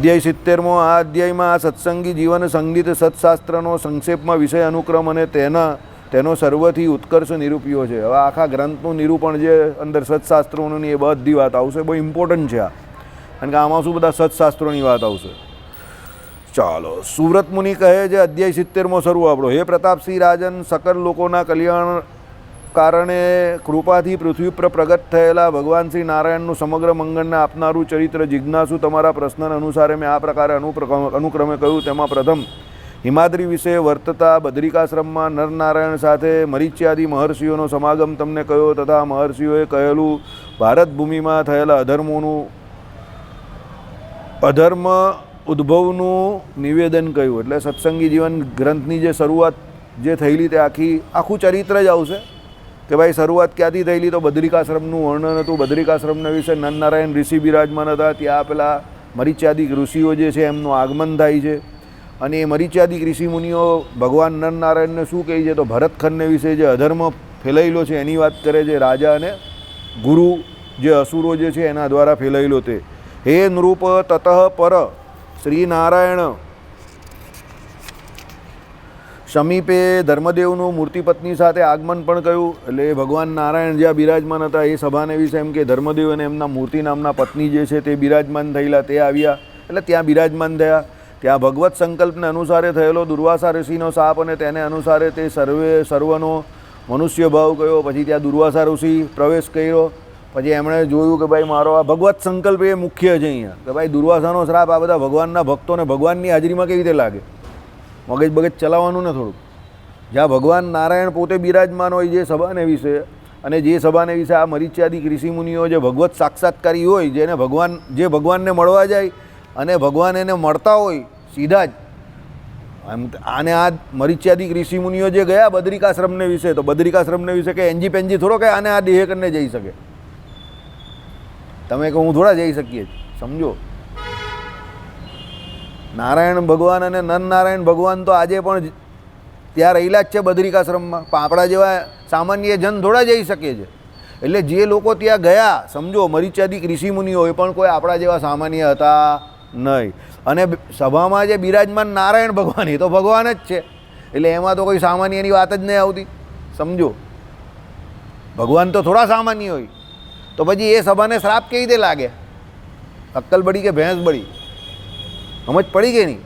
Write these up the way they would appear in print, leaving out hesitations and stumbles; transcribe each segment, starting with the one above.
અધ્યાય 70મો આ અધ્યાયમાં આ સત્સંગી જીવન સંગીત સત્શાસ્ત્રનો સંક્ષેપમાં વિષય અનુક્રમ અને તેનો સર્વથી ઉત્કર્ષ નિરૂપ્યો છે. હવે આખા ગ્રંથનું નિરૂપણ જે અંદર સત્શાસ્ત્રોની એ બધી વાત આવશે. બહુ ઇમ્પોર્ટન્ટ છે આ, કારણ કે આમાં શું બધા સત્શાસ્ત્રોની વાત આવશે. ચાલો, સુવ્રત મુનિ કહે છે, અધ્યાય 70મો શરૂ આપણો. હે પ્રતાપસિંહ રાજન, સકલ લોકોના કલ્યાણ કારણે કૃપાથી પૃથ્વી પર પ્રગટ થયેલા ભગવાન શ્રી નારાયણનું સમગ્ર મંગળને આપનારું ચરિત્ર જિજ્ઞાસુ તમારા પ્રશ્ન અનુસારે મેં આ પ્રકારે અનુક્રમે કહ્યું. તેમાં પ્રથમ હિમાદ્રી વિશે વર્તતા બદ્રિકાશ્રમમાં નરનારાયણ સાથે મરીચ્યાદિ મહર્ષિઓનો સમાગમ તમને કહ્યો તથા મહર્ષિઓએ કહેલું ભારત ભૂમિમાં થયેલા અધર્મ ઉદ્ભવનું નિવેદન કહ્યું. એટલે સત્સંગી જીવન ગ્રંથની જે શરૂઆત જે થયેલી તે આખું ચરિત્ર જ આવશે કે ભાઈ શરૂઆત ક્યાંથી થયેલી, તો બદ્રિકાશ્રમનું વર્ણન હતું. બદ્રિકાશ્રમના વિશે નરનારાયણ ઋષિ બિરાજમાન હતા. ત્યાં પેલા મરીચ્યાદિક ઋષિઓ જે છે એમનું આગમન થાય છે અને એ મરીચ્યાદિક ઋષિ મુનિઓ ભગવાન નરનારાયણને શું કહે છે, તો ભરતખંડને વિશે જે અધર્મ ફેલાયેલો છે એની વાત કરે છે. રાજા અને ગુરુ જે અસુરો જે છે એના દ્વારા ફેલાયેલો તે. હે નૃપ તતઃ પર શ્રી નારાયણ સમીપે ધર્મદેવનું મૂર્તિપત્ની સાથે આગમન પણ કહ્યું. એટલે ભગવાન નારાયણ જ્યાં બિરાજમાન હતા એ સભાને વિશે એમ કે ધર્મદેવ અને એમના મૂર્તિ નામના પત્ની જે છે તે બિરાજમાન થયેલા, તે આવ્યા એટલે ત્યાં બિરાજમાન થયા. ત્યાં ભગવત સંકલ્પને અનુસારે થયેલો દુર્વાસા ઋષિનો શાપ અને તેને અનુસારે તે સર્વનો મનુષ્ય ભાવ કયો. પછી ત્યાં દુર્વાસા ઋષિ પ્રવેશ કર્યો. પછી એમણે જોયું કે ભાઈ મારો આ ભગવત સંકલ્પ એ મુખ્ય છે અહીંયા, કે ભાઈ દુર્વાસાનો શ્રાપ આ બધા ભગવાનના ભક્તોને ભગવાનની હાજરીમાં કેવી રીતે લાગે. મગજ ચલાવવાનું ને થોડુંક. જ્યાં ભગવાન નારાયણ પોતે બિરાજમાન હોય જે સભાને વિશે, અને જે સભાને વિશે આ મરીચ્યાદિક ઋષિમુનિઓ જે ભગવત સાક્ષાત્કારી હોય, જેને ભગવાનને મળવા જાય અને ભગવાન એને મળતા હોય સીધા જ. આને આ મરીચ્યાદિક ઋષિમુનિઓ જે ગયા બદ્રિકાશ્રમને વિશે, તો બદ્રિકાશ્રમને વિશે કે એનજી પેનજી થોડો કે આને આ દેહ કરીને જઈ શકે. તમે કે હું થોડા જઈ શકીએ, સમજો. નારાયણ ભગવાન અને નરનારાયણ ભગવાન તો આજે પણ ત્યાં રહેલા જ છે બદ્રિકાશ્રમમાં. પણ આપણા જેવા સામાન્ય જન થોડા જઈ શકે છે. એટલે જે લોકો ત્યાં ગયા, સમજો મરીચ્યાદિક ઋષિમુનિઓ, એ પણ કોઈ આપણા જેવા સામાન્ય હતા નહીં. અને સભામાં જે બિરાજમાન નારાયણ ભગવાન, એ તો ભગવાન જ છે. એટલે એમાં તો કોઈ સામાન્યની વાત જ નહીં આવતી, સમજો. ભગવાન તો થોડા સામાન્ય હોય. તો પછી એ સભાને શ્રાપ કેવી રીતે લાગે? અક્કલ બળી કે ભેંસ બળી? સમજ પડી કે નહીં?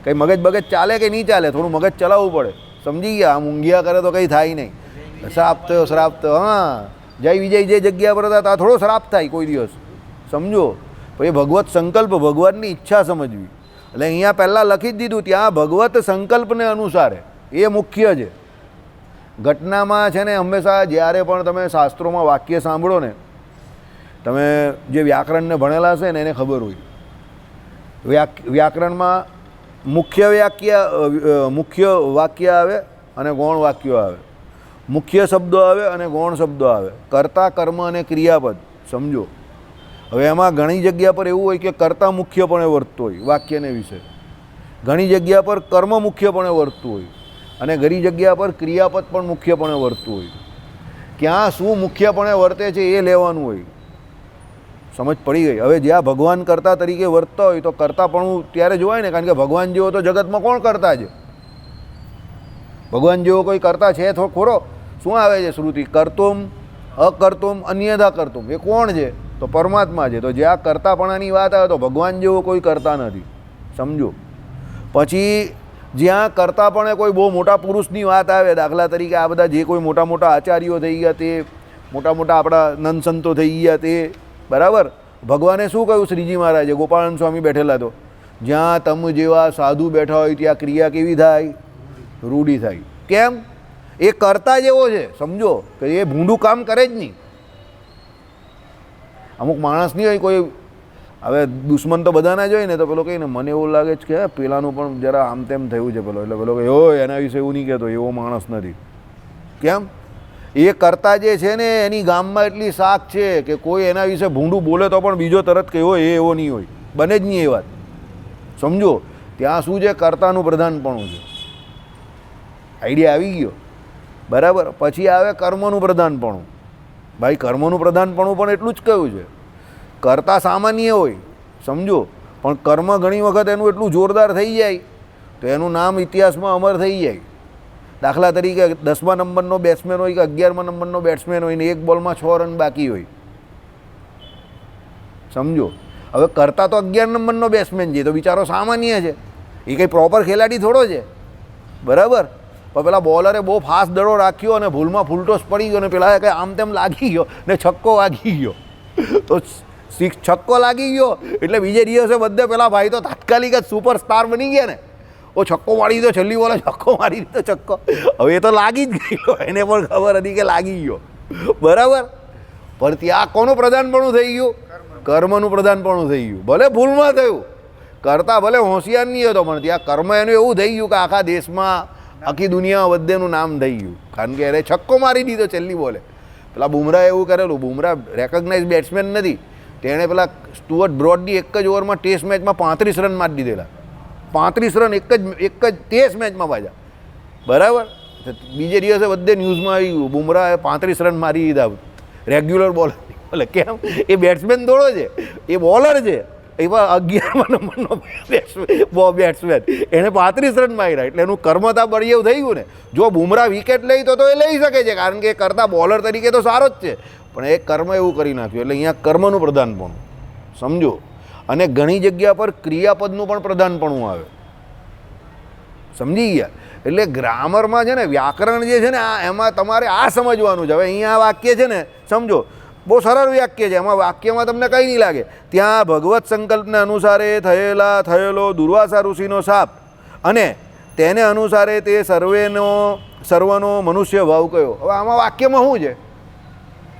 કંઈ મગજ ચાલે કે નહીં ચાલે? થોડું મગજ ચલાવવું પડે, સમજી ગયા? આમ ઊંઘિયા કરે તો કંઈ થાય નહીં. શ્રાપ થયો. હા, જય વિજય જે જગ્યા પર હતા ત્યાં થોડો શ્રાપ થાય કોઈ દિવસ, સમજો. પછી ભગવત સંકલ્પ, ભગવાનની ઈચ્છા સમજવી. એટલે અહીંયા પહેલાં લખી જ દીધું, ત્યાં ભગવત સંકલ્પને અનુસારે, એ મુખ્ય છે. ઘટનામાં છે ને હંમેશા જ્યારે પણ તમે શાસ્ત્રોમાં વાક્ય સાંભળો ને, તમે જે વ્યાકરણને ભણેલા છે ને એને ખબર હોય. વ્યાકરણમાં મુખ્ય વાક્ય આવે અને ગૌણ વાક્યો આવે. મુખ્ય શબ્દો આવે અને ગૌણ શબ્દો આવે. કર્તા, કર્મ અને ક્રિયાપદ, સમજો. હવે એમાં ઘણી જગ્યા પર એવું હોય કે કર્તા મુખ્યપણે વર્તતો હોય વાક્યને વિશે, ઘણી જગ્યા પર કર્મ મુખ્યપણે વર્તતું હોય અને ઘણી જગ્યા પર ક્રિયાપદ પણ મુખ્યપણે વર્તતું હોય. ક્યાં શું મુખ્યપણે વર્તે છે એ લેવાનું હોય. સમજ પડી ગઈ? હવે જ્યાં ભગવાન કર્તા તરીકે વર્તતા હોય તો કર્તાપણું ત્યારે જોવાય ને, કારણ કે ભગવાન જેવો તો જગતમાં કોણ કરતા છે? ભગવાન જેવો કોઈ કરતા છે તો ખોરો? શું આવે છે શ્રુતિ? કર્તુમ અકર્તુમ અન્યથા કર્તુમ. એ કોણ છે? તો પરમાત્મા છે. તો જ્યાં કર્તાપણાની વાત આવે તો ભગવાન જેવો કોઈ કરતા નથી, સમજો. પછી જ્યાં કર્તાપણે કોઈ બહુ મોટા પુરુષની વાત આવે, દાખલા તરીકે આ બધા જે કોઈ મોટા મોટા આચાર્યો થઈ ગયા, તે મોટા મોટા આપણા નંદસંતો થઈ ગયા, તે બરાબર. ભગવાને શું કહ્યું? શ્રીજી મહારાજે, ગોપાળન સ્વામી બેઠેલા, તો જ્યાં તમ જેવા સાધુ બેઠા હોય ત્યાં ક્રિયા કેવી થાય? રૂઢી થાય. કેમ? એ કરતા જેવો છે, સમજો. કે એ ભૂંડું કામ કરે જ નહીં. અમુક માણસ નહીં હોય કોઈ, હવે દુશ્મન તો બધાના જ હોય ને, તો પેલો કહીને મને એવું લાગે છે કે પેલાનું પણ જરા આમ તેમ થયું છે પેલો, એટલે પેલો કહે હોય એના વિશે એવું નહીં કહેતો, એવો માણસ નથી. કેમ? એ કરતા જે છે ને એની ગામમાં એટલી શાખ છે કે કોઈ એના વિશે ભૂંડું બોલે તો પણ બીજો તરત કે હોય એ એવો નહીં હોય, બને જ નહીં એ વાત, સમજો. ત્યાં શું છે? કર્તાનું પ્રધાનપણું છે. આઈડિયા આવી ગયો? બરાબર. પછી આવે કર્મનું પ્રધાનપણું. ભાઈ કર્મનું પ્રધાનપણું પણ એટલું જ કહ્યું છે. કર્તા સામાન્ય હોય, સમજો. પણ કર્મ ઘણી વખત એનું એટલું જોરદાર થઈ જાય તો એનું નામ ઇતિહાસમાં અમર થઈ જાય. દાખલા તરીકે 10મા નંબરનો બેટ્સમેન હોય કે 11મા નંબરનો બેટ્સમેન હોય ને એક બોલમાં 6 રન બાકી હોય, સમજો. હવે કરતા તો 11 નંબરનો બેટ્સમેન છે તો બિચારો સામાન્ય છે, એ કંઈ પ્રોપર ખેલાડી થોડો છે, બરાબર. પણ પેલા બોલરે બહુ ફાસ્ટ દડો રાખ્યો અને ભૂલમાં ફૂલટોસ પડી ગયો ને પેલા કંઈ આમ તેમ લાગી ગયો ને છક્કો વાગી ગયો, તો છક્કો લાગી ગયો એટલે બીજે દિવસે બધે પેલા ભાઈ તો તાત્કાલિક જ સુપરસ્ટાર બની ગયા ને. ઓ છક્કો મારી દીધો, છેલ્લી બોલે છક્કો મારી દીધો, છક્કો. હવે એ તો લાગી જ ગયો, એને પણ ખબર હતી કે લાગી ગયો, બરાબર. પણ ત્યાં કોનું પ્રધાનપણું થઈ ગયું? કર્મનું પ્રધાનપણું થઈ ગયું. ભલે ભૂલમાં થયું, કરતા ભલે હોશિયાર નહીં હતો, પણ ત્યાં કર્મ એનું એવું થઈ ગયું કે આખા દેશમાં આખી દુનિયામાં બધેનું નામ થઈ ગયું, કારણ કે એને છક્કો મારી દીધો છેલ્લી બોલે. પેલા બુમરાહ એવું કરેલું. બુમરાહ રેકગ્નાઇઝ બેટ્સમેન નથી, તેણે પેલા સ્ટુઅર્ટ બ્રોડની એક જ ઓવરમાં ટેસ્ટ મેચમાં 35 રન મારી દીધેલા. 35 રન એક જ ટેસ્ટ મેચમાં પાછા, બરાબર. બીજે દિવસે બધે ન્યૂઝમાં આવી ગયું બુમરાહે 35 રન મારી દીધા રેગ્યુલર બોલર. એટલે કેમ? એ બેટ્સમેન થોડો છે, એ બોલર છે. એવા 11મા નંબરનો બેટ્સમેન એને 35 રન માર્યા, એટલે એનું કર્મતા બળી એવું થઈ ગયું ને. જો બુમરાહ વિકેટ લઈ તો એ લઈ શકે છે, કારણ કે એ કરતા બોલર તરીકે તો સારો જ છે, પણ એ કર્મ એવું કરી નાખ્યું. એટલે અહીંયા કર્મનું પ્રધાનપણું સમજો. અને ઘણી જગ્યા પર ક્રિયાપદનું પણ પ્રધાનપણું આવે, સમજી ગયા? એટલે ગ્રામરમાં છે ને વ્યાકરણ જે છે ને એમાં તમારે આ સમજવાનું છે. હવે અહીંયા આ વાક્ય છે ને સમજો, બહુ સરળ વાક્ય છે, એમાં વાક્યમાં તમને કંઈ નહીં લાગે. ત્યાં ભગવત સંકલ્પને અનુસારે થયેલો દુર્વાસા ઋષિનો શાપ અને તેને અનુસારે તે સર્વનો મનુષ્ય ભાવ કયો. હવે આમાં વાક્યમાં શું છે?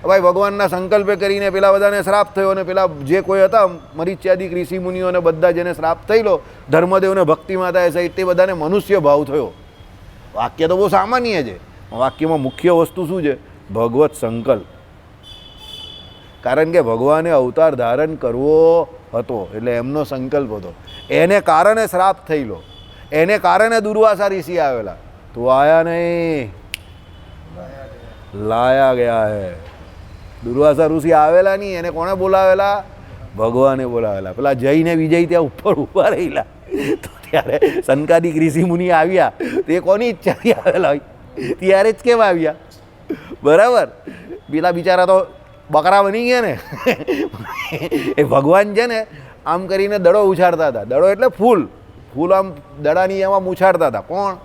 ભાઈ ભગવાનના સંકલ્પે કરીને પેલા બધાને શ્રાપ થયો અને પેલા જે કોઈ હતા મરીચ્યાદિક ઋષિ મુનિઓને બધા જેને શ્રાપ થયેલો ધર્મદેવને ભક્તિ માતાએ સહિત તે બધાને મનુષ્ય ભાવ થયો. વાક્ય તો બહુ સામાન્ય છે. વાક્યમાં મુખ્ય વસ્તુ શું છે? ભગવત સંકલ્પ. કારણ કે ભગવાને અવતાર ધારણ કરવો હતો, એટલે એમનો સંકલ્પ હતો. એને કારણે શ્રાપ થયેલો, એને કારણે દુર્વાસા ઋષિ આવેલા. તો આયા નહીં, લાયા ગયા હે. દુર્વાસા ઋષિ આવેલા નહીં, એને કોણે બોલાવેલા? ભગવાને બોલાવેલા. પેલા જઈને વિજય ત્યાં ઉપર ઊભા રહેલા, તો ત્યારે સનકાદિક ઋષિ મુનિ આવ્યા, તે કોની ઈચ્છાથી આવેલા હોય? ત્યારે જ કેમ આવ્યા? બરાબર. પેલા બિચારા તો બકરા બની ગયા ને. એ ભગવાન છે ને આમ કરીને દડો ઉછાળતા હતા. દડો એટલે ફૂલ આમ દડાની એમાં ઉછાળતા હતા. કોણ?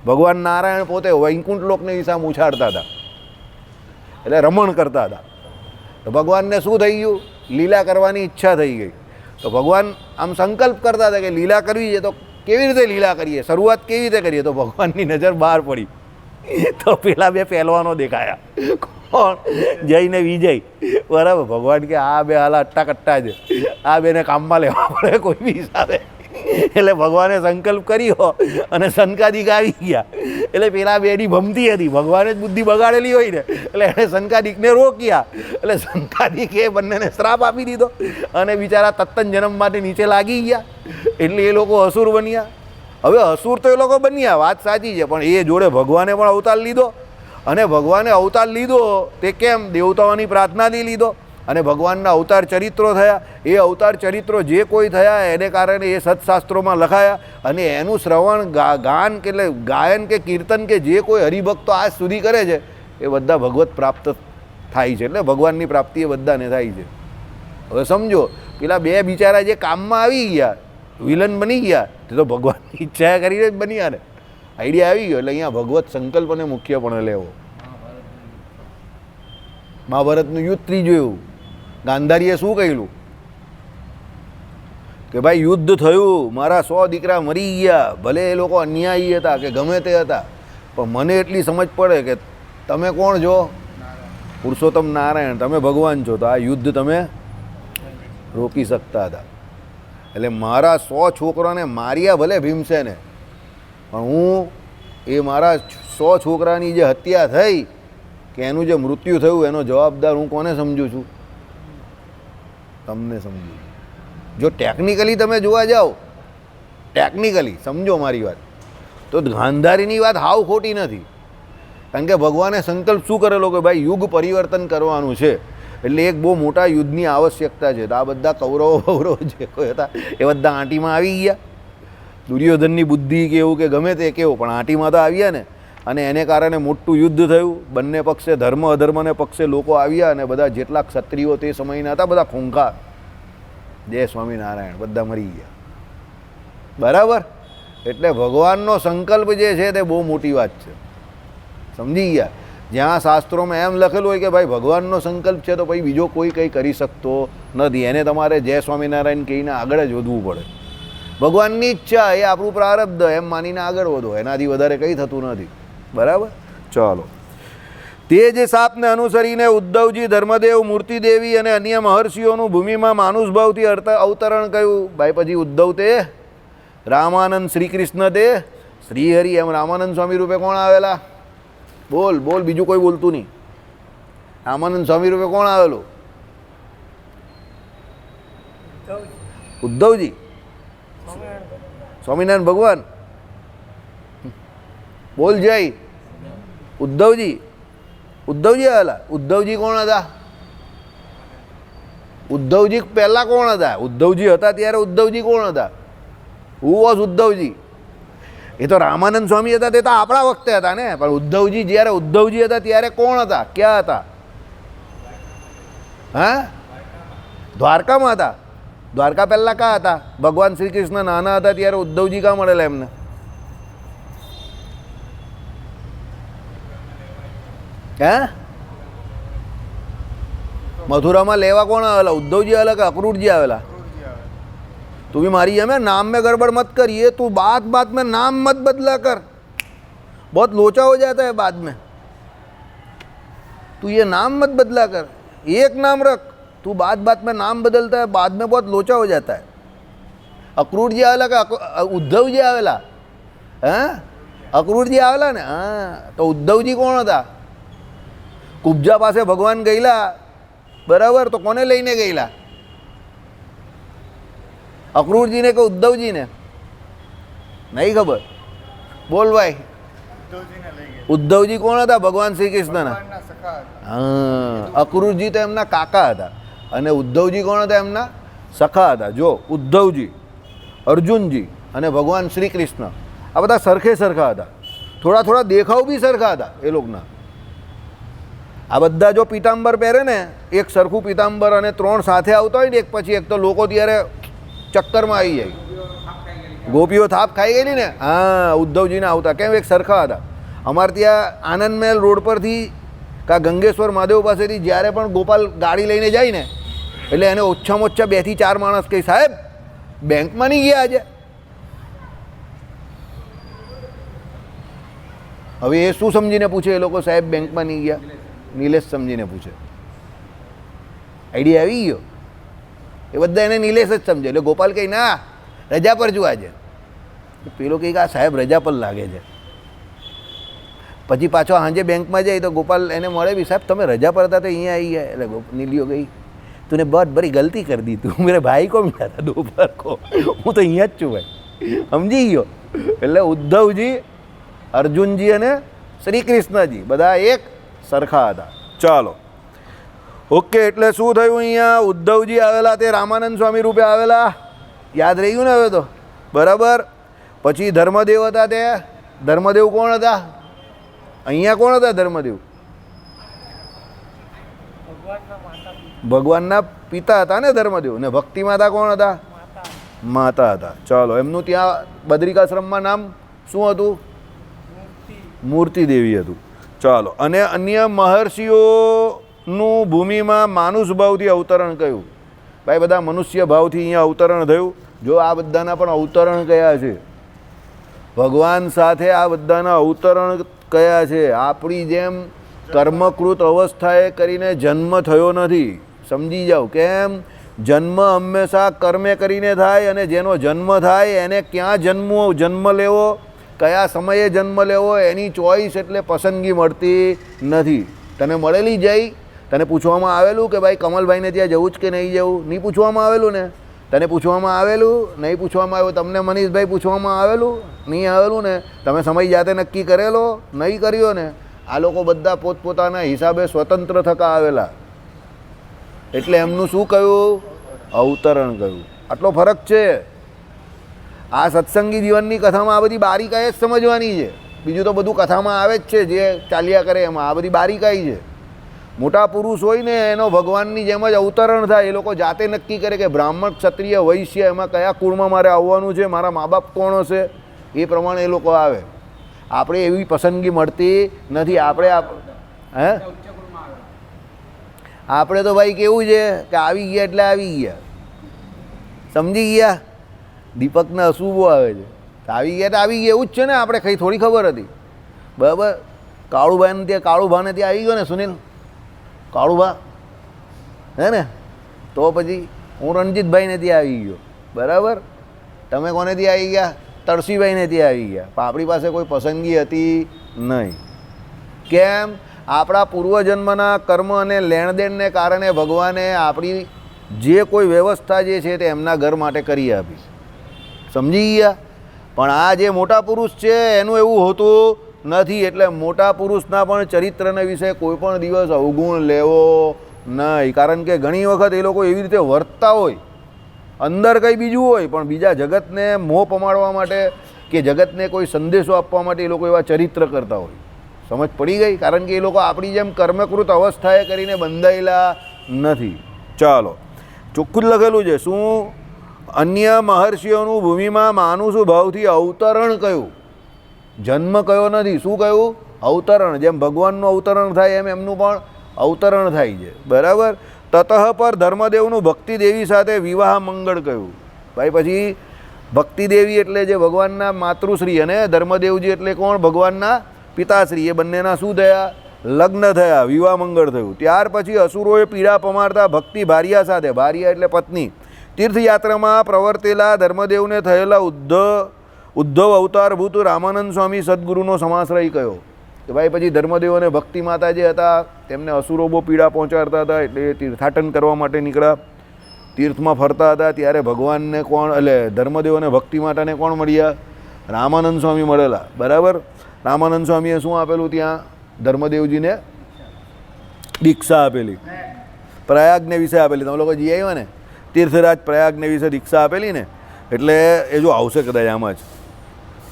ભગવાન નારાયણ પોતે વૈકુંઠ લોકની સામે ઉછાળતા હતા, એટલે રમણ કરતા હતા. તો ભગવાનને શું થઈ ગયું? લીલા કરવાની ઈચ્છા થઈ ગઈ. તો ભગવાન આમ સંકલ્પ કરતા હતા કે લીલા કરવી છે, તો કેવી રીતે લીલા કરીએ, શરૂઆત કેવી રીતે કરીએ? તો ભગવાનની નજર બહાર પડી, તો પેલા બે પહેલવાનો દેખાયા. કોણ? જઈને વિજય. બરાબર. ભગવાન કે આ બે હાલા અટ્ટા કટ્ટા છે, આ બેને કામમાં લેવા પડે કોઈ બી હિસાબે. એટલે ભગવાને સંકલ્પ કર્યો અને સંકાદિક આવી ગયા. એટલે પેલા બેની ભમતી હતી, ભગવાને જ બુદ્ધિ બગાડેલી હોય ને, એટલે એણે સંકાદિકને રોક્યા. એટલે સંકાદિકે બંનેને શ્રાપ આપી દીધો અને બિચારા તત્તન જન્મ માટે નીચે લાગી ગયા. એટલે એ લોકો અસુર બન્યા. હવે અસુર તો એ લોકો બન્યા, વાત સાચી છે, પણ એ જોડે ભગવાને પણ અવતાર લીધો. અને ભગવાને અવતાર લીધો તે કેમ? દેવતાઓની પ્રાર્થનાથી લીધો. અને ભગવાનના અવતાર ચરિત્રો થયા. એ અવતાર ચરિત્રો જે કોઈ થયા એને કારણે એ સત્શાસ્ત્રોમાં લખાયા. અને એનું શ્રવણ ગાન કે એટલે ગાયન કે કીર્તન કે જે કોઈ હરિભક્તો આજ સુધી કરે છે એ બધા ભગવત પ્રાપ્ત થાય છે. એટલે ભગવાનની પ્રાપ્તિ એ બધાને થાય છે. હવે સમજો, પેલા બે બિચારા જે કામમાં આવી ગયા, વિલન બની ગયા, તે તો ભગવાનની ઈચ્છા કરીને જ બન્યા ને. આઈડિયા આવી ગયો. એટલે અહીંયા ભગવત સંકલ્પને મુખ્યપણે લેવો. મહાભારતનું યુદ્ધ ત્રીજું એવું. ગાંધારીએ શું કહ્યું કે ભાઈ યુદ્ધ થયું, મારા 100 દીકરા મરી ગયા, ભલે એ લોકો અન્યાયી હતા કે ગમે તે હતા, પણ મને એટલી સમજ પડે કે તમે કોણ છો? પુરુષોત્તમ નારાયણ, તમે ભગવાન છો, તો આ યુદ્ધ તમે રોકી શકતા હતા. એટલે મારા 100 છોકરાને માર્યા ભલે ભીમસેને, પણ હું એ મારા 100 છોકરાની જે હત્યા થઈ કે એનું જે મૃત્યુ થયું એનો જવાબદાર હું કોને સમજું છું? તમને સમજું. જો ટેકનિકલી તમે જોવા જાઓ, ટેકનિકલી સમજો મારી વાત, તો ગાંધારીની વાત હાવ ખોટી નથી. કારણ કે ભગવાને સંકલ્પ શું કરેલો કે ભાઈ યુગ પરિવર્તન કરવાનું છે, એટલે એક બહુ મોટા યુદ્ધની આવશ્યકતા છે. તો આ બધા કૌરવો જે કોઈ હતા એ બધા આંટીમાં આવી ગયા. દુર્યોધનની બુદ્ધિ કેવું કે ગમે તે કેવું પણ આંટીમાં તો આવ્યા ને, અને એને કારણે મોટું યુદ્ધ થયું. બંને પક્ષે ધર્મ અધર્મને પક્ષે લોકો આવ્યા અને બધા જેટલા ક્ષત્રિયો તે સમયના હતા બધા ખૂંખાર, જય સ્વામિનારાયણ, બધા મરી ગયા. બરાબર. એટલે ભગવાનનો સંકલ્પ જે છે તે બહુ મોટી વાત છે. સમજી ગયા? જ્યાં શાસ્ત્રોમાં એમ લખેલું હોય કે ભાઈ ભગવાનનો સંકલ્પ છે તો પછી બીજો કોઈ કંઈ કરી શકતો નથી. એને તમારે જય સ્વામિનારાયણ કહીને આગળ જ વધવું પડે. ભગવાનની ઈચ્છા એ આપણું પ્રારબ્ધ એમ માનીને આગળ વધો, એનાથી વધારે કંઈ થતું નથી. બરાબર. ચાલો. તે જે શાપને અનુસરીને ઉદ્ધવજી, ધર્મદેવ, મૂર્તિદેવી અને અન્ય મહર્ષિઓનું ભૂમિમાં માનુષભાવથી અવતરણ કહ્યું. ભાઈ પછી ઉદ્ધવ તે રામાનંદ, શ્રી કૃષ્ણ તે શ્રીહરિ. એમ રામાનંદ સ્વામી રૂપે કોણ આવેલા? બોલ બોલ, બીજું કોઈ બોલતું નહીં. રામાનંદ સ્વામી રૂપે કોણ આવેલું? ઉદ્ધવજી, સ્વામિનારાયણ ભગવાન. બોલ જય. ઉદ્ધવજી, ઉદ્ધવજી આવેલા. ઉદ્ધવજી કોણ હતા? ઉદ્ધવજી પહેલા કોણ હતા? ઉદ્ધવજી હતા ત્યારે ઉદ્ધવજી કોણ હતા? Who was ઉદ્ધવજી? એ તો રામાનંદ સ્વામી હતા, તે તો આપણા વખતે હતા ને. પણ ઉદ્ધવજી જ્યારે ઉદ્ધવજી હતા ત્યારે કોણ હતા? ક્યાં હતા? હા, દ્વારકામાં હતા. દ્વારકા પહેલાં ક્યાં હતા? ભગવાન શ્રી કૃષ્ણ નાના હતા ત્યારે ઉદ્ધવજી ક્યાં મળેલા એમને? હે, મથુરામાં લેવા કોણ આવેલા? ઉદ્ધવજી આવેલા કે અક્રૂરજી આવેલા? तू भी मारी है, मैं नाम में गड़बड़ मत कर. ये तू बात बात में नाम मत बदला कर, बहुत लोचा हो जाता है बाद में. तू ये नाम मत बदला कर, एक नाम रख. तू बात बात में नाम बदलता है, बाद में बहुत लोचा हो जाता है. अक्रूर जी आवेला का उद्धव जी आवेला? हाँ, अक्रूर जी आवेला ने. हाँ, तो उद्धव जी कोण था? कुब्जा पासे भगवान गયેલા, बराबर. तो कोने लईने गયેલા? अक्रूरजी ने कि उद्धवजी ने? नहीं खबर. बोल भाई. उद्धवजी કોણ હતા? ભગવાન શ્રી કૃષ્ણના. હા, અક્રૂરજી તો એમના કાકા હતા અને ઉદ્ધવજી કોણ હતા? એમના સખા હતા. જો ઉદ્ધવજી, અર્જુનજી અને ભગવાન શ્રી કૃષ્ણ આ બધા સરખે સરખા હતા. થોડા થોડા દેખાવ બી સરખા હતા એ લોકોના. આ બધા જો પીતાંબર પહેરે ને, એક સરખું પીતાંબર અને ત્રણ સાથે આવતા હોય ને એક પછી એક, તો લોકો ત્યારે ચક્કરમાં આવી જાય. ગોપીઓ થાપ ખાઈ ગયેલી ને. હા, ઉદ્ધવજીને આવતા કેમ? એક સરખા હતા. અમારે ત્યાં આનંદ મહેલ રોડ પરથી કા ગંગેશ્વર મહાદેવ પાસેથી જ્યારે પણ ગોપાલ ગાડી લઈને જાય ને, એટલે એને ઓછામાં ઓછા 2 થી 4 માણસ કહે, સાહેબ બેંકમાં નહીં ગયા આજે? હવે એ શું સમજીને પૂછે એ લોકો? સાહેબ બેંકમાં નહીં ગયા? નિલેશ સમજીને પૂછે. આઈડિયા આવી ગયો? એ બધા એને નિલેશ જ સમજે. એટલે ગોપાલ કહે, ના રજા પર જો આજે. પેલો કહે કે આ સાહેબ રજા પર લાગે છે. પછી પાછો સાંજે બેંકમાં જાય તો ગોપાલ એને મળે બી, સાહેબ તમે રજા પર હતા તો અહીંયા આવી ગયા. એટલે નીલિયો ગઈ, तूने बहुत बड़ी गलती कर दी, तू मेरे भाई को मिला था दोपहर को, હું તો અહીંયા જ છું ભાઈ. સમજી ગયો? એટલે ઉદ્ધવજી, અર્જુનજી અને શ્રી કૃષ્ણજી બધા એક સરખા હતા. ચાલો, ઓકે. એટલે શું થયું અહીંયા? ઉદ્ધવજી આવેલા તે રામાનંદ સ્વામી રૂપે આવેલા. યાદ રહી ગયું ને હવે તો? બરાબર. પછી ધર્મદેવ હતા તે. ધર્મદેવ કોણ હતા? અહીંયા કોણ હતા ધર્મદેવ? ભગવાનના પિતા હતા ને ધર્મદેવ. ને ભક્તિ માતા કોણ હતા? માતા હતા. ચાલો, એમનું ત્યાં બદ્રિકાશ્રમમાં નામ શું હતું? મૂર્તિ દેવી હતું. ચાલો, અને અન્ય મહર્ષિઓનું ભૂમિમાં માનુષ ભાવથી અવતરણ કયું? ભાઈ બધા મનુષ્ય ભાવથી અહીંયા અવતરણ થયું. જો આ બધાના પણ અવતરણ કયા છે? ભગવાન સાથે આ બધાના અવતરણ કયા છે? આપણી જેમ કર્મકૃત અવસ્થાએ કરીને જન્મ થયો નથી. સમજી જાઓ. કેમ? જન્મ હંમેશા કર્મે કરીને થાય, અને જેનો જન્મ થાય એને ક્યાં જન્મ લેવો, કયા સમયે જન્મ લેવો એની ચોઈસ એટલે પસંદગી મળતી નથી. તને મળેલી જઈ? તને પૂછવામાં આવેલું કે ભાઈ કમલભાઈને ત્યાં જવું જ કે નહીં જવું? નહીં પૂછવામાં આવેલું ને? તને પૂછવામાં આવેલું? નહીં પૂછવામાં આવ્યું. તમને મનીષભાઈ પૂછવામાં આવેલું? નહીં આવેલું ને? તમે સમય જાતે નક્કી કરેલો? નહીં કર્યો ને? આ લોકો બધા પોતપોતાના હિસાબે સ્વતંત્ર થતા આવેલા. એટલે એમનું શું કહ્યું? અવતરણ કહ્યું. આટલો ફરક છે. આ સત્સંગી જીવનની કથામાં આ બધી બારીકાઈ જ સમજવાની છે. બીજું તો બધું કથામાં આવે જ છે, જે ચાલ્યા કરે એમાં આ બધી બારીકાઈ છે. મોટા પુરુષ હોય ને એનો ભગવાનની જેમ જ અવતરણ થાય. એ લોકો જાતે નક્કી કરે કે બ્રાહ્મણ, ક્ષત્રિય, વૈશ્ય એમાં કયા કુળમાં મારે આવવાનું છે, મારા મા બાપ કોણ હશે, એ પ્રમાણે એ લોકો આવે. આપણે એવી પસંદગી મળતી નથી. આપણે તો ભાઈ કેવું છે કે આવી ગયા એટલે આવી ગયા, સમજી ગયા. દીપકને અશુભો આવે છે, આવી ગયા તો આવી ગયા, એવું જ છે ને. આપણે કઈ થોડી ખબર હતી, બરાબર. કાળુભાઈને ત્યાં, કાળુભાને ત્યાં આવી ગયો ને સુનિલ, કાળુભા હે ને, તો પછી હું રણજીતભાઈને ત્યાં આવી ગયો, બરાબર. તમે કોને ત્યાં આવી ગયા? તળસીભાઈને ત્યાં આવી ગયા. પણ આપણી પાસે કોઈ પસંદગી હતી નહીં. કેમ? આપણા પૂર્વજન્મના કર્મ અને લેણદેણને કારણે ભગવાને આપણી જે કોઈ વ્યવસ્થા જે છે તે એમના ઘર માટે કરી આપી, સમજી ગયા. પણ આ જે મોટા પુરુષ છે એનું એવું હોતું નથી. એટલે મોટા પુરુષના પણ ચરિત્રને વિશે કોઈ પણ દિવસ અવગુણ લેવો નહીં. કારણ કે ઘણી વખત એ લોકો એવી રીતે વર્તતા હોય, અંદર કંઈ બીજું હોય, પણ બીજા જગતને મોહ પમાડવા માટે કે જગતને કોઈ સંદેશો આપવા માટે એ લોકો એવા ચરિત્ર કરતા હોય. સમજ પડી ગઈ? કારણ કે એ લોકો આપણી જેમ કર્મકૃત અવસ્થાએ કરીને બંધાયેલા નથી. ચાલો, ચોખ્ખું જ લખેલું છે. શું? અન્ય મહર્ષિઓનું ભૂમિમાં માનુષ ભાવથી અવતરણ કયું, જન્મ કયો નથી. શું કહ્યું? અવતરણ. જેમ ભગવાનનું અવતરણ થાય એમ એમનું પણ અવતરણ થાય છે, બરાબર. તતઃ પર ધર્મદેવનું ભક્તિદેવી સાથે વિવાહ મંગળ કહ્યું. ભાઈ પછી ભક્તિદેવી એટલે જે ભગવાનના માતૃશ્રી, અને ધર્મદેવજી એટલે કોણ? ભગવાનના પિતાશ્રી. એ બંનેના શું થયા? લગ્ન થયા, વિવાહ મંગળ થયું. ત્યાર પછી અસુરોએ પીડા પમાડતા ભક્તિ ભાર્યા સાથે, ભાર્યા એટલે પત્ની, તીર્થયાત્રામાં પ્રવર્તેલા ધર્મદેવને થયેલા ઉદ્ધવ અવતારભૂત રામાનંદ સ્વામી સદગુરુનો સમાશ્રય કયો? કે ભાઈ પછી ધર્મદેવ અને ભક્તિ માતા જે હતા તેમને અસુરો બહુ પીડા પહોંચાડતા હતા, એટલે એ તીર્થાટન કરવા માટે નીકળ્યા. તીર્થમાં ફરતા હતા ત્યારે ભગવાનને કોણ, એટલે ધર્મદેવ અને ભક્તિ માતાને કોણ મળ્યા? રામાનંદ સ્વામી મળેલા, બરાબર. રામાનંદ સ્વામીએ શું આપેલું? ત્યાં ધર્મદેવજીને દીક્ષા આપેલી, પ્રયાગને વિશે આપેલી. તમે લોકો જઈ આવ્યા ને, તીર્થરાજ પ્રયાગને વિશે દીક્ષા આપેલી ને, એટલે એ જો આવશે કદાચ આમાં જ,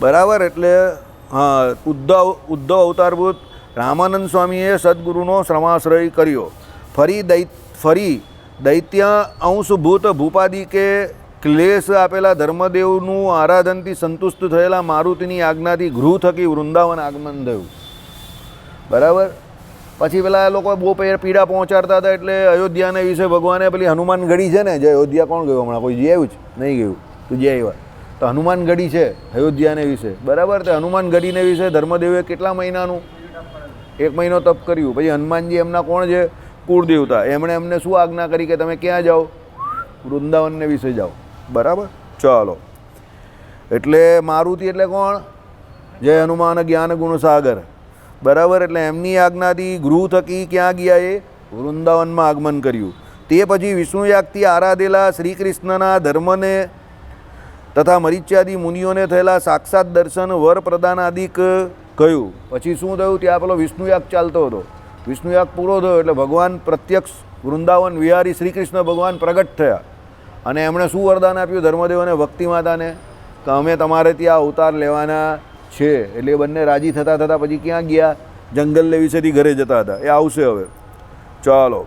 બરાબર. એટલે હા, ઉદ્ધવ અવતારભૂત રામાનંદ સ્વામીએ સદગુરુનો શ્રમાશ્રય કર્યો. ફરી દૈત્ય અંશભૂત ભૂપાદિકે ક્લેશ આપેલા ધર્મદેવનું આરાધનથી સંતુષ્ટ થયેલા મારુતિની આજ્ઞાથી ગૃહ થકી વૃંદાવન આગમન થયું, બરાબર. પછી પેલા લોકો બહુ પીડા પહોંચાડતા હતા, એટલે અયોધ્યાને વિશે ભગવાને પેલી હનુમાન ગઢી છે ને, જે અયોધ્યા કોણ ગયું હમણાં? કોઈ જઈ આવ્યું છે? નહીં ગયું? તું જઈ આવ્યા તો હનુમાન ગઢી છે અયોધ્યાને વિશે, બરાબર. તો હનુમાન ગઢીને વિશે ધર્મદેવે કેટલા મહિનાનું? 1 મહિનો તપ કર્યું. પછી હનુમાનજી એમના કોણ છે? કુળદેવતા. એમણે એમને શું આજ્ઞા કરી કે તમે ક્યાં જાઓ? વૃંદાવનને વિશે જાઓ, બરાબર. ચાલો, એટલે મારુતિ એટલે કોણ? જય હનુમાન જ્ઞાન ગુણ સાગર, બરાબર. એટલે એમની આજ્ઞાથી ગૃહ થકી ક્યાં ગયા? એ વૃંદાવનમાં આગમન કર્યું. તે પછી વિષ્ણુયાગથી આરાધેલા શ્રી કૃષ્ણના ધર્મને તથા મરીચ્યાદિ મુનિઓને થયેલા સાક્ષાત દર્શન, વર પ્રદાન આદિક કહ્યું. પછી શું થયું? ત્યાં પેલો વિષ્ણુયાગ ચાલતો હતો. વિષ્ણુયાગ પૂરો થયો એટલે ભગવાન પ્રત્યક્ષ વૃંદાવન વિહારી શ્રી કૃષ્ણ ભગવાન પ્રગટ થયા, અને એમણે શું વરદાન આપ્યું ધર્મદેવ અને ભક્તિ માતાને? કે અમે તમારે ત્યાં અવતાર લેવાના છે. એટલે એ બંને રાજી થતાં થતાં પછી ક્યાં ગયા? જંગલને વિશેથી ઘરે જતા હતા. એ આવશે હવે. ચાલો,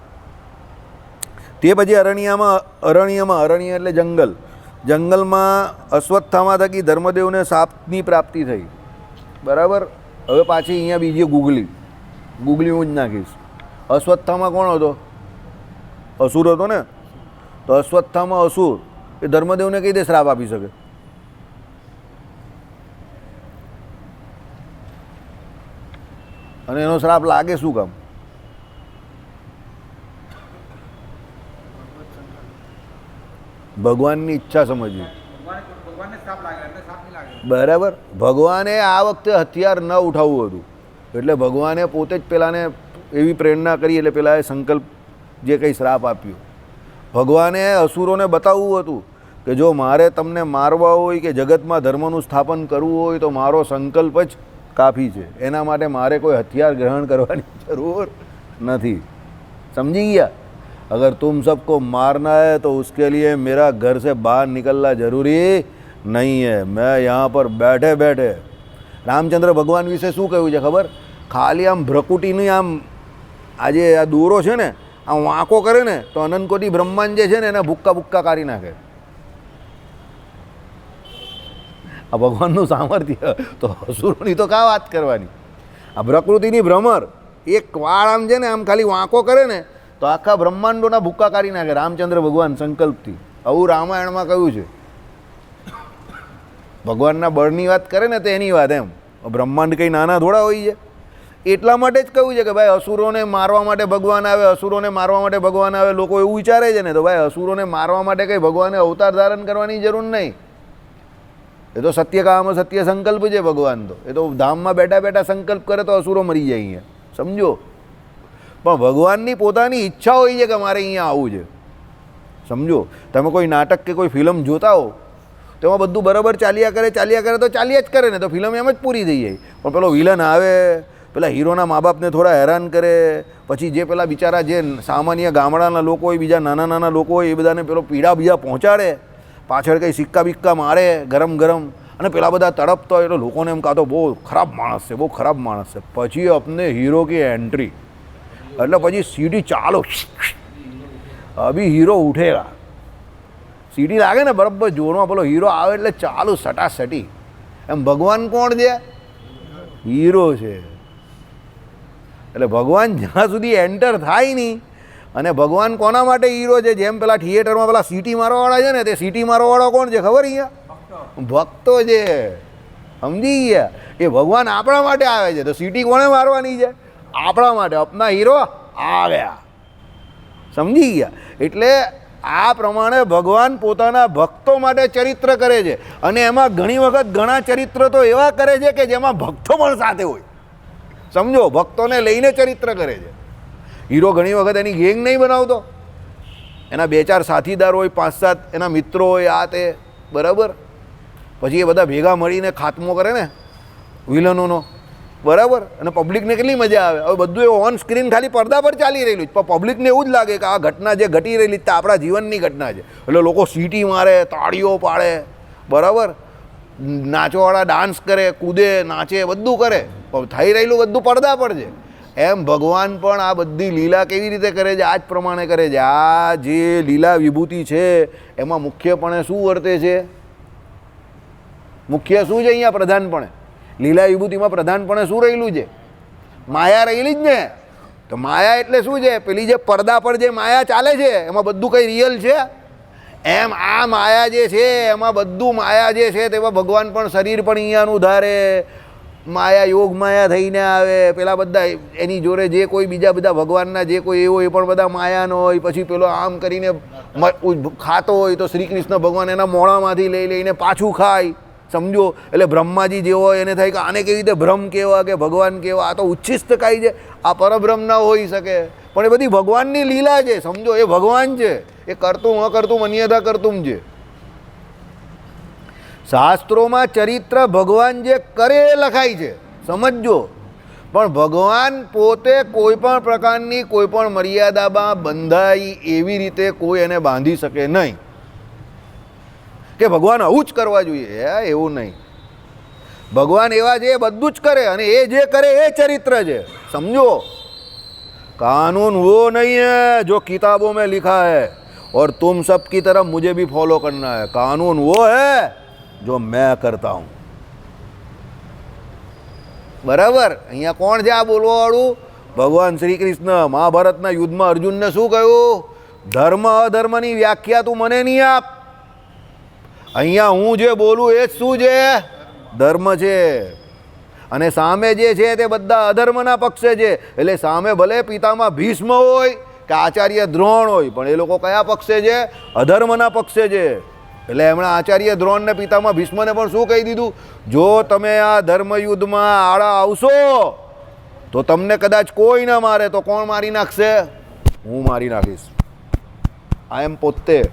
તે પછી અરણ્ય એટલે જંગલ. જંગલમાં અશ્વત્થામા થકી ધર્મદેવને સાપની પ્રાપ્તિ થઈ, બરાબર. હવે પાછી અહીંયા બીજી ગુગલી હું જ નાખીશ. અશ્વત્થામા કોણ હતો? અસુર હતો ને. તો અશ્વત્થામા અસુર એ ધર્મદેવને કઈ રીતે શ્રાપ આપી શકે? અને એનો શ્રાપ લાગે શું કામ? ભગવાનની ઈચ્છા સમજવી, બરાબર. ભગવાને આ વખતે હથિયાર ન ઉઠાવવું હતું, એટલે ભગવાને પોતે જ પેલાને એવી પ્રેરણા કરી, એટલે પેલાએ સંકલ્પ જે કંઈ શ્રાપ આપ્યો. ભગવાને અસુરોને બતાવવું હતું કે જો મારે તમને મારવા હોય કે જગતમાં ધર્મનું સ્થાપન કરવું હોય તો મારો સંકલ્પ જ કાફી છે. એના માટે મારે કોઈ હથિયાર ગ્રહણ કરવાની જરૂર નથી, સમજી ગયા? अगर तुम सबको मारना है तो उसके लिए मेरा घर से बाहर निकलना जरूरी नहीं है, मैं यहाँ पर बैठे बैठे रामचंद्र भगवान विશે શું કહ્યું છે ખબર? ખાલી આમ ભ્રકુટીની આમ આજે આ દોરો છે ને આ વાંકો કરે ને તો અનંતકોટી બ્રહ્માંડ જે છે ને એને ભૂક્કા ભૂક્કા કાઢી નાખે. આ ભગવાનનું સામર્થ્ય તો અસુરોની તો કા વાત કરવાની. આ પ્રકૃતિની ભ્રમર એક વાળ આમ છે ને આમ ખાલી વાંકો કરે ને તો આખા બ્રહ્માંડોના ભૂક્કા કાઢી નાખે રામચંદ્ર ભગવાન સંકલ્પથી. આવું રામાયણમાં કહ્યું છે. ભગવાનના બળની વાત કરે ને તો એની વાત એમ. બ્રહ્માંડ કંઈ નાના થોડા હોય છે. એટલા માટે જ કહ્યું છે કે ભાઈ અસુરોને મારવા માટે ભગવાન આવે, અસુરોને મારવા માટે ભગવાન આવે. લોકો એવું વિચારે છે ને તો ભાઈ અસુરોને મારવા માટે કંઈ ભગવાને અવતાર ધારણ કરવાની જરૂર નહીં. એ તો સત્ય કામ સત્ય સંકલ્પ છે ભગવાન તો. એ તો ધામમાં બેઠા બેઠા સંકલ્પ કરે તો અસુરો મરી જાય અહીંયા, સમજો. પણ ભગવાનની પોતાની ઈચ્છા હોય છે કે મારે અહીંયા આવવું છે, સમજો. તમે કોઈ નાટક કે કોઈ ફિલ્મ જોતા હો તો એમાં બધું બરાબર ચાલ્યા કરે તો ચાલ્યા જ કરે ને તો ફિલ્મ એમ જ પૂરી થઈ જાય. પણ પેલો વિલન આવે, પેલા હીરોના મા બાપને થોડા હેરાન કરે, પછી જે પેલા બિચારા જે સામાન્ય ગામડાના લોકો હોય, બીજા નાના નાના લોકો હોય, એ બધાને પેલો પીડા બીજા પહોંચાડે, પાછળ કંઈ સિક્કા બિક્કા મારે ગરમ ગરમ, અને પેલા બધા તડપતા હોય એટલે લોકોને એમ કાં તો બહુ ખરાબ માણસ છે, બહુ ખરાબ માણસ છે. પછી અપને હીરો કી એન્ટ્રી એટલે પછી સીડી ચાલો, અભી હીરો ઉઠેગા. સીડી લાગે ને બરાબર જોરમાં, પેલો હીરો આવે એટલે ચાલુ સટાસટી. એમ ભગવાન કોણ છે? હીરો છે. એટલે ભગવાન જ્યાં સુધી એન્ટર થાય નહીં, અને ભગવાન કોના માટે હીરો છે? જેમ પેલા થિયેટરમાં પેલા સીટી મારવાવાળા છે ને, તે સીટી મારવાવાળા કોણ છે ખબર? અહીંયા ભક્તો છે, સમજી ગયા? એ ભગવાન આપણા માટે આવે છે તો સીટી કોને મારવાની છે? આપણા માટે. અપના હીરો આ ગયા, સમજી ગયા? એટલે આ પ્રમાણે ભગવાન પોતાના ભક્તો માટે ચરિત્ર કરે છે. અને એમાં ઘણી વખત ઘણા ચરિત્ર તો એવા કરે છે કે જેમાં ભક્તો પણ સાથે હોય, સમજો. ભક્તોને લઈને ચરિત્ર કરે છે. હીરો ઘણી વખત એની ગેંગ નહીં બનાવતો, એના 2-4 સાથીદાર હોય, 5-7 એના મિત્રો હોય, આ તે બરાબર. પછી એ બધા ભેગા મળીને ખાત્મો કરે ને વિલનોનો, બરાબર. અને પબ્લિકને કેટલી મજા આવે. હવે બધું એવું ઓન સ્ક્રીન ખાલી પડદા પર ચાલી રહેલું છે, પણ પબ્લિકને એવું જ લાગે કે આ ઘટના જે ઘટી રહેલી તે આપણા જીવનની ઘટના છે. એટલે લોકો સીટી મારે, તાળીઓ પાડે, બરાબર. નાચવાવાળા ડાન્સ કરે, કૂદે, નાચે, બધું કરે. પણ થઈ રહેલું બધું પડદા પર છે. એમ ભગવાન પણ આ બધી લીલા કેવી રીતે કરે છે? આ જ પ્રમાણે કરે છે. આ જે લીલા વિભૂતિ છે એમાં મુખ્યપણે શું વર્તે છે? મુખ્ય શું છે અહીંયા? પ્રધાનપણે લીલા વિભૂતિમાં પ્રધાનપણે શું રહેલું છે? માયા રહેલી જ ને. તો માયા એટલે શું છે? પેલી જે પડદા પર જે માયા ચાલે છે એમાં બધું કંઈ રિયલ છે? એમ આ માયા જે છે એમાં બધું માયા જે છે તેમાં ભગવાન પણ શરીર પણ અહીંયાનું ધારે, માયા યોગ માયા થઈને આવે. પેલા બધા એની જોડે જે કોઈ બીજા બધા ભગવાનના જે કોઈ એવો એ પણ બધા માયાનો હોય. પછી પેલો આમ કરીને ખાતો હોય તો શ્રી કૃષ્ણ ભગવાન એના મોડામાંથી લઈને પાછું ખાય, સમજો. એટલે બ્રહ્માજી જેવો એને થાય કે આને કેવી રીતે બ્રહ્મ કેવા કે ભગવાન કેવા? આ તો ઉચ્છિષ્ટ કાંઈ છે, આ પરબ્રહ્મ ના હોઈ શકે. પણ એ બધી ભગવાનની લીલા છે, સમજો. એ ભગવાન છે, એ કરતું અકર્તું અન્યથા કરતું છે. શાસ્ત્રોમાં ચરિત્ર ભગવાન જે કરે એ લખાય છે, સમજજો. પણ ભગવાન પોતે કોઈ પણ પ્રકારની કોઈ પણ મર્યાદામાં બંધાઈ એવી રીતે કોઈ એને બાંધી શકે નહીં કે ભગવાન આવું જ કરવા જોઈએ, એવું નહીં. ભગવાન એવા છે એ બધું જ કરે, અને એ જે કરે એ ચરિત્ર છે, સમજો. कानून वो नहीं है जो किताबों में लिखा है और तुम सब की तरफ मुझे भी फॉलो करना है. कानून वो है जो मैं करता हूँ, બરાબર. અહીંયા કોણ છે આ બોલવાવાળું? ભગવાન શ્રી કૃષ્ણ. મહાભારતના યુદ્ધમાં અર્જુનને શું કહ્યું? ધર્મ અધર્મની વ્યાખ્યા તું મને નહીં આપ. અહીંયા હું જે બોલું એ જ શું છે? ધર્મ છે. અને સામે જે છે તે બધા અધર્મના પક્ષે છે. એટલે સામે ભલે પિતામાં ભીષ્મ હોય કે આચાર્ય દ્રોણ હોય, પણ એ લોકો કયા પક્ષે છે? અધર્મના પક્ષે છે. એટલે એમણે આચાર્ય દ્રોણને પિતામાં ભીષ્મને પણ શું કહી દીધું? જો તમે આ ધર્મયુદ્ધમાં આળા આવશો તો તમને કદાચ કોઈ ના મારે તો કોણ મારી નાખશે? હું મારી નાખીશ. આ એમ પોતે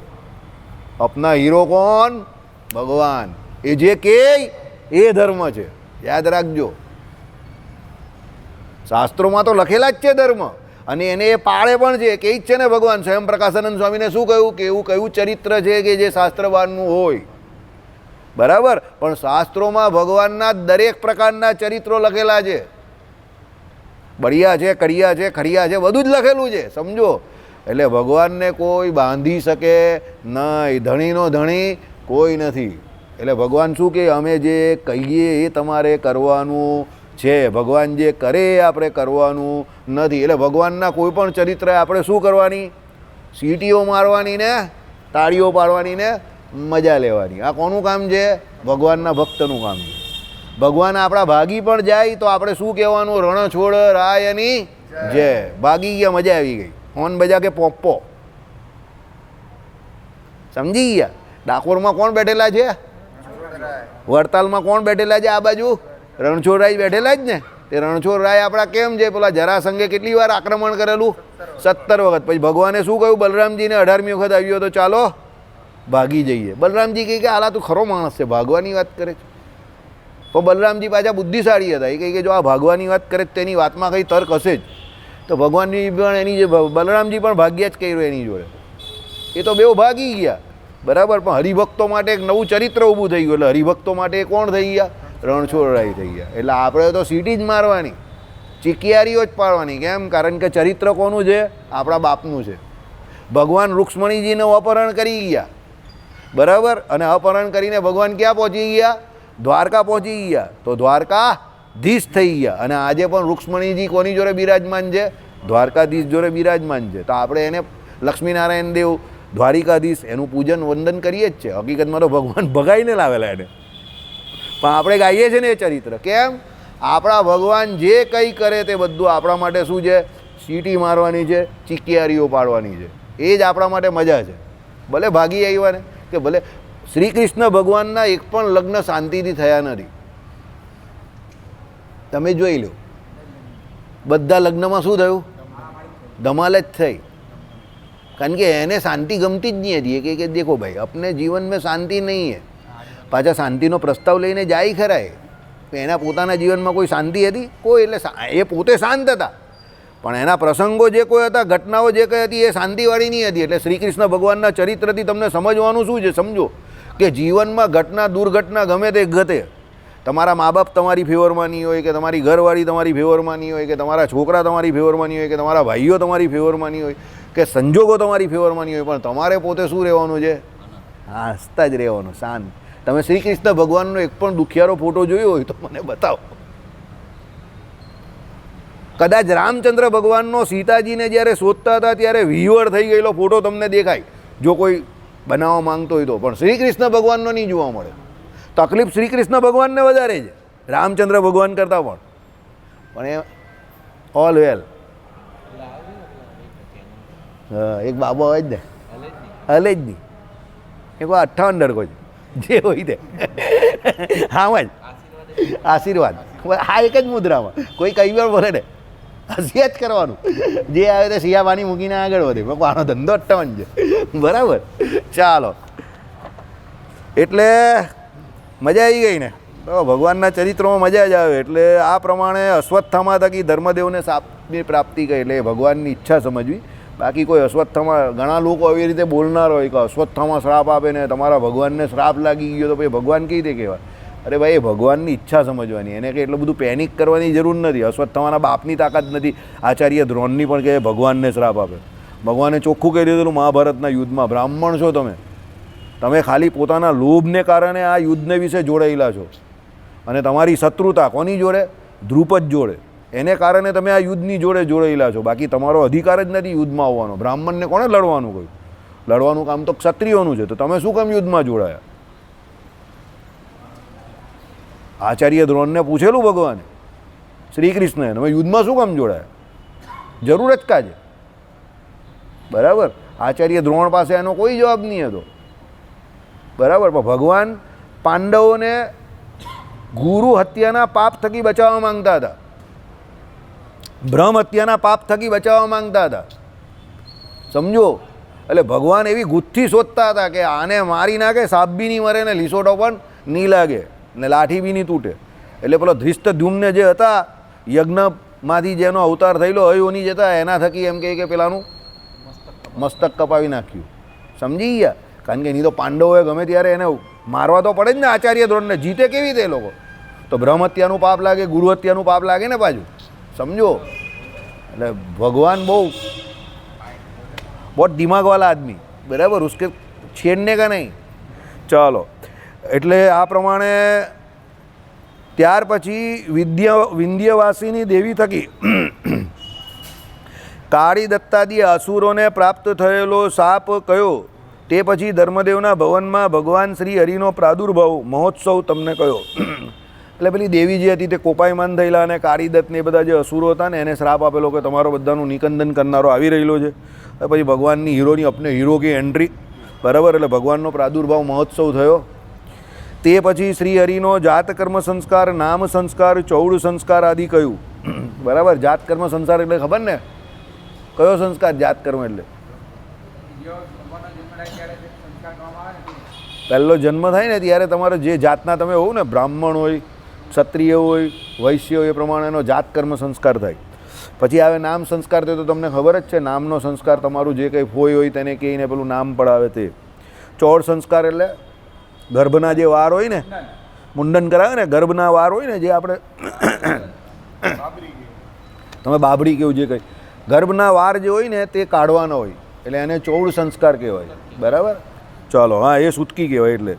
અપના હીરો કોણ? ભગવાન. એ જે કે એ ધર્મ છે, યાદ રાખજો. શાસ્ત્રોમાં તો લખેલા જ છે ધર્મ. અને એને એ પાળે પણ છે કે જ છે ને ભગવાન સ્વયં પ્રકાશાનંદ સ્વામીને શું કહ્યું કે એવું કયું ચરિત્ર છે કે જે શાસ્ત્રવાનનું હોય, બરાબર. પણ શાસ્ત્રોમાં ભગવાનના દરેક પ્રકારના ચરિત્રો લખેલા છે, બળિયા છે, કડિયા છે, ખડિયા છે, બધું જ લખેલું છે, સમજો. એટલે ભગવાનને કોઈ બાંધી શકે નહીં, ધણીનો ધણી કોઈ નથી. એટલે ભગવાન શું કે અમે જે કહીએ એ તમારે કરવાનું છે, ભગવાન જે કરે એ આપણે કરવાનું નથી. એટલે ભગવાનના કોઈ પણ ચરિત્ર આપણે શું કરવાની? સીટીઓ મારવાની ને તાળીઓ પાડવાની ને મજા લેવાની. આ કોનું કામ છે? ભગવાનના ભક્તનું કામ છે. ભગવાન આપણા ભાગી પણ જાય તો આપણે શું કહેવાનું? રણ છોડ રાયની જય. ભાગી ગયા, મજા આવી ગઈ, હોન બજા કે પોપ્પો, સમજી ગયા. ડાકોરમાં કોણ બેઠેલા છે? વડતાલમાં કોણ બેઠેલા છે? આ બાજુ રણછોડરાય બેઠેલા જ ને. તે રણછોડરાય આપણા કેમ છે? પેલા જરાસંઘે કેટલી વાર આક્રમણ કરેલું? 17 વખત. પછી ભગવાને શું કહ્યું? બલરામજીને 18મી વખત આવ્યો તો ચાલો ભાગી જઈએ. બલરામજી કહે કે આલા તું ખરો માણસ છે, ભાગવાની વાત કરે છે. તો બલરામજી પાછા બુદ્ધિશાળી હતા. એ કહે કે જો આ ભાગવાની વાત કરે તેની વાતમાં કંઈ તર્ક હશે જ. તો ભગવાનની પણ એની જે બલરામજી પણ ભાગ્યા જ કર્યું એની જોડે. એ તો બેઉ ભાગી ગયા, બરાબર. પણ હરિભક્તો માટે એક નવું ચરિત્ર ઊભું થઈ ગયું. એટલે હરિભક્તો માટે કોણ થઈ ગયા? રણછોડરાય થઈ ગયા. એટલે આપણે તો સીટી જ મારવાની, ચીકિયારીઓ જ પાડવાની. કેમ? કારણ કે ચરિત્ર કોનું છે? આપણા બાપનું છે. ભગવાન રૂક્ષ્મણીજીનું અપહરણ કરી ગયા, બરાબર. અને અપહરણ કરીને ભગવાન ક્યાં પહોંચી ગયા? દ્વારકા પહોંચી ગયા. તો દ્વારકાધીશ થઈ ગયા. અને આજે પણ રૂક્ષ્મણીજી કોની જોડે બિરાજમાન છે? દ્વારકાધીશ જોડે બિરાજમાન છે. તો આપણે એને લક્ષ્મીનારાયણ દેવ દ્વારિકાધીશ એનું પૂજન વંદન કરીએ જ છે. હકીકતમાં તો ભગવાન ભગાઈને લાવેલા એને, પણ આપણે ગાઈએ છીએ ને એ ચરિત્ર. કેમ? આપણા ભગવાન જે કંઈ કરે તે બધું આપણા માટે શું છે? સીટી મારવાની છે, ચીકિયારીઓ પાડવાની છે. એ જ આપણા માટે મજા છે. ભલે ભાગી આવ્યા ને કે ભલે. શ્રી કૃષ્ણ ભગવાનના એક પણ લગ્ન શાંતિથી થયા નથી. તમે જોઈ લો, બધા લગ્નમાં શું થયું? ધમાલ જ થઈ. કારણ કે એને શાંતિ ગમતી જ નહીં હતી. કે દેખો ભાઈ, अपने जीवन में शांति नहीं है. પાછા શાંતિનો પ્રસ્તાવ લઈને જાય ખરા. એના પોતાના જીવનમાં કોઈ શાંતિ હતી? કોઈ. એટલે એ પોતે શાંત હતા, પણ એના પ્રસંગો જે કોઈ હતા, ઘટનાઓ જે કંઈ હતી, એ શાંતિવાળી નહીં હતી. એટલે શ્રી કૃષ્ણ ભગવાનના ચરિત્રથી તમને સમજવાનું શું છે? સમજો કે જીવનમાં ઘટના દુર્ઘટના ગમે તે ઘટે, તમારા મા બાપ તમારી ફેવરમાં નહીં હોય, કે તમારી ઘરવાળી તમારી ફેવરમાં નહીં હોય, કે તમારા છોકરા તમારી ફેવરમાં નહીં હોય, કે તમારા ભાઈઓ તમારી ફેવરમાં નહીં હોય, કે સંજોગો તમારી ફેવરમાં નહીં હોય, પણ તમારે પોતે શું રહેવાનું છે? હસતા જ રહેવાનું, શાંત. તમે શ્રી કૃષ્ણ ભગવાનનો એક પણ દુખિયારો ફોટો જોયો હોય તો મને બતાવો. કદાચ રામચંદ્ર ભગવાનનો સીતાજીને જ્યારે શોધતા હતા ત્યારે વિહવળ થઈ ગયેલો ફોટો તમને દેખાય, જો કોઈ બનાવવા માંગતો હોય તો. પણ શ્રી કૃષ્ણ ભગવાનનો નહીં જોવા મળે. તકલીફ શ્રી કૃષ્ણ ભગવાનને વધારે છે રામચંદ્ર ભગવાન કરતાં પણ. પણ એ ઓલ વેલ. હા, એક બાબો હોય જ ને, હલે જ નહીં. એ કોઈ 58 કોઈ જે હોય તે હા જ આશીર્વાદ. હા, એક જ મુદ્રામાં કોઈ કઈ વાર બોલે ને હસિયા જ કરવાનું. જે આવે તે સિયાબાની મૂકીને આગળ વધે. આનો ધંધો 58 છે, બરાબર. ચાલો, એટલે મજા આવી ગઈ ને. તો ભગવાનના ચરિત્રોમાં મજા જ આવે. એટલે આ પ્રમાણે અશ્વત્થામા થકી ધર્મદેવને શાપની પ્રાપ્તિ કરી. એટલે ભગવાનની ઈચ્છા સમજવી. બાકી કોઈ અશ્વત્થામા, ઘણા લોકો આવી રીતે બોલનાર હોય કે અશ્વત્થામા શ્રાપ આપે ને તમારા ભગવાનને શ્રાપ લાગી ગયો તો પછી ભગવાન કઈ રીતે કહેવાય? અરે ભાઈ, એ ભગવાનની ઈચ્છા સમજવાની. એને કંઈ એટલું બધું પેનિક કરવાની જરૂર નથી. અશ્વત્થામાના બાપની તાકાત નથી. આચાર્ય દ્રોણની પણ કહે ભગવાનને શ્રાપ આપે. ભગવાને ચોખ્ખું કહી દીધેલું મહાભારતના યુદ્ધમાં, બ્રાહ્મણ છો તમે ખાલી પોતાના લોભને કારણે આ યુદ્ધને વિશે જોડાયેલા છો. અને તમારી શત્રુતા કોની જોડે? ધ્રુપદ જોડે. એને કારણે તમે આ યુદ્ધની જોડે જોડાયેલા છો. બાકી તમારો અધિકાર જ નથી યુદ્ધમાં આવવાનો. બ્રાહ્મણને કોણે લડવાનું કહ્યું? લડવાનું કામ તો ક્ષત્રિયોનું છે. તો તમે શું કામ યુદ્ધમાં જોડાયા? આચાર્ય દ્રોણને પૂછેલું ભગવાને, શ્રી કૃષ્ણએ, તમે યુદ્ધમાં શું કામ જોડાયા? જરૂર જ કાજે, બરાબર. આચાર્ય દ્રોણ પાસે એનો કોઈ જવાબ નહીં હતો, બરાબર. પણ ભગવાન પાંડવોને ગુરુ હત્યાના પાપ થકી બચાવવા માંગતા હતા, બ્રહ્મ હત્યાના પાપ થકી બચાવવા માંગતા હતા, સમજો. એટલે ભગવાન એવી ગુથ્થી શોધતા હતા કે આને મારી નાખે, સાપ બી નહીં મરે ને લીસોટો પણ નહીં લાગે ને લાઠી બી નહીં તૂટે. એટલે પેલો ધૃષ્ટદ્યુમ્ન જે હતા, યજ્ઞ માંથી જેનો અવતાર થયેલો હયોની જતા એના થકી એમ કહે કે પેલાનું મસ્તક કપાવી નાખ્યું. સમજી ગયા? કારણ કે એની તો પાંડવોએ ગમે ત્યારે એને મારવા તો પડે જ ને આચાર્ય દ્રોણને. જીતે કેવી રીતે એ લોકો? તો બ્રહ્મ હત્યાનું પાપ લાગે, ગુરુ હત્યાનું પાપ લાગે ને પાછું. સમજો, એટલે ભગવાન બહુ દિમાગ વાળા આદમી, બરાબર, ઉસકે છેડને કા નહીં. ચાલો, એટલે આ પ્રમાણે ત્યાર પછી વિંધ્યવાસીની દેવી થકી કાળી દત્તાદી અસુરોને પ્રાપ્ત થયેલો સાપ કયો? તે પછી ધર્મદેવના ભવનમાં ભગવાન શ્રી હરિનો પ્રાદુર્ભાવ મહોત્સવ તમને કયો? એટલે પેલી દેવી જે હતી તે કોપાયમાન થયેલા અને કાળી દત્તને બધા જે અસુરો હતા ને એને શ્રાપ આપેલો કે તમારો બધાનું નિકંદન કરનારો આવી રહેલો છે. પછી ભગવાનની હીરોની અપને હીરો કે એન્ટ્રી, બરાબર, એટલે ભગવાનનો પ્રાદુર્ભાવ મહોત્સવ થયો. તે પછી શ્રી હરિનો જાત કર્મ સંસ્કાર, નામ સંસ્કાર, ચૌડ સંસ્કાર આદિ કયું? બરાબર, જાત કર્મ સંસ્કાર એટલે ખબર ને કયો સંસ્કાર? જાત કર્મ એટલે પહેલો જન્મ થાય ને ત્યારે તમારે જે જાતના તમે હોવ ને, બ્રાહ્મણ હોય, ક્ષત્રિય હોય, વૈશ્ય હોય, એ પ્રમાણેનો જાત કર્મ સંસ્કાર થાય. પછી આવે નામ સંસ્કાર, તો તમને ખબર જ છે, નામનો સંસ્કાર તમારું જે કંઈ ફોય હોય તેને કહીને પેલું નામ પડાવે તે. ચોળ સંસ્કાર એટલે ગર્ભના જે વાર હોય ને, મુંડન કરાવે ને, ગર્ભના વાર હોય ને, જે આપણે તમે બાબડી કેવું જે કંઈ ગર્ભના વાર જે હોય ને તે કાઢવાનો હોય, એટલે એને ચૌડ સંસ્કાર કહેવાય. બરાબર, ચાલો, હા, એ સૂતકી કહેવાય.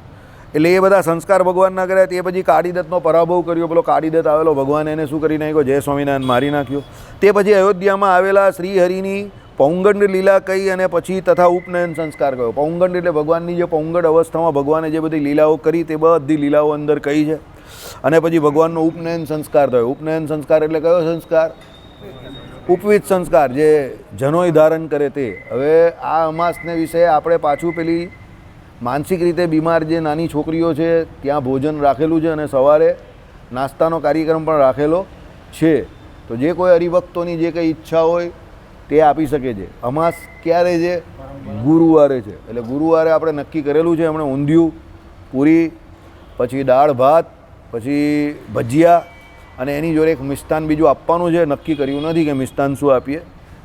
એટલે એ બધા સંસ્કાર ભગવાનના કર્યા. તે પછી કાળીદત્તનો પરાભવ કર્યો. પેલો કાળીદત્ત આવેલો, ભગવાન એને શું કરી નાખ્યો? જય સ્વામિનારાયણ મારી નાખ્યો. તે પછી અયોધ્યામાં આવેલા શ્રીહરિની પૌંગંડ લીલા કહી અને પછી તથા ઉપનયન સંસ્કાર કહ્યો. પૌંગંડ એટલે ભગવાનની જે પૌંગંડ અવસ્થામાં ભગવાને જે બધી લીલાઓ કરી તે બધી લીલાઓ અંદર કહી છે. અને પછી ભગવાનનો ઉપનયન સંસ્કાર થયો. ઉપનયન સંસ્કાર એટલે કયો સંસ્કાર? ઉપવિત સંસ્કાર, જે જનોય ધારણ કરે તે. હવે આ અમાસને વિશે આપણે પાછું પેલી માનસિક રીતે બીમાર જે નાની છોકરીઓ છે ત્યાં ભોજન રાખેલું છે અને સવારે નાસ્તાનો કાર્યક્રમ પણ રાખેલો છે. તો જે કોઈ હરિભક્તોની જે કંઈ ઈચ્છા હોય તે આપી શકે છે. અમાસ ક્યારે છે? ગુરુવારે છે. એટલે ગુરુવારે આપણે નક્કી કરેલું છે હમણાં ઊંધિયું, પૂરી, પછી દાળ ભાત, પછી ભજીયા અને એની જોડે એક મિષ્ટાન બીજું આપવાનું છે. નક્કી કર્યું નથી કે મિષ્ટાન શું આપીએ,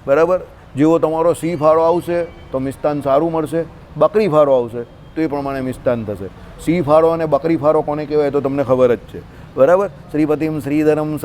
બરાબર. જેવો તમારો સિંહ ફાળો આવશે તો મિષ્ટાન સારું મળશે, બકરી ફાળો આવશે તો એ પ્રમાણે મિષ્ટાન થશે. સિંહ ફાળો અને બકરી ફાળો કોને કહેવાય તો તમને ખબર જ છે, બરાબર. શ્રીપતિમ શ્રીધરમ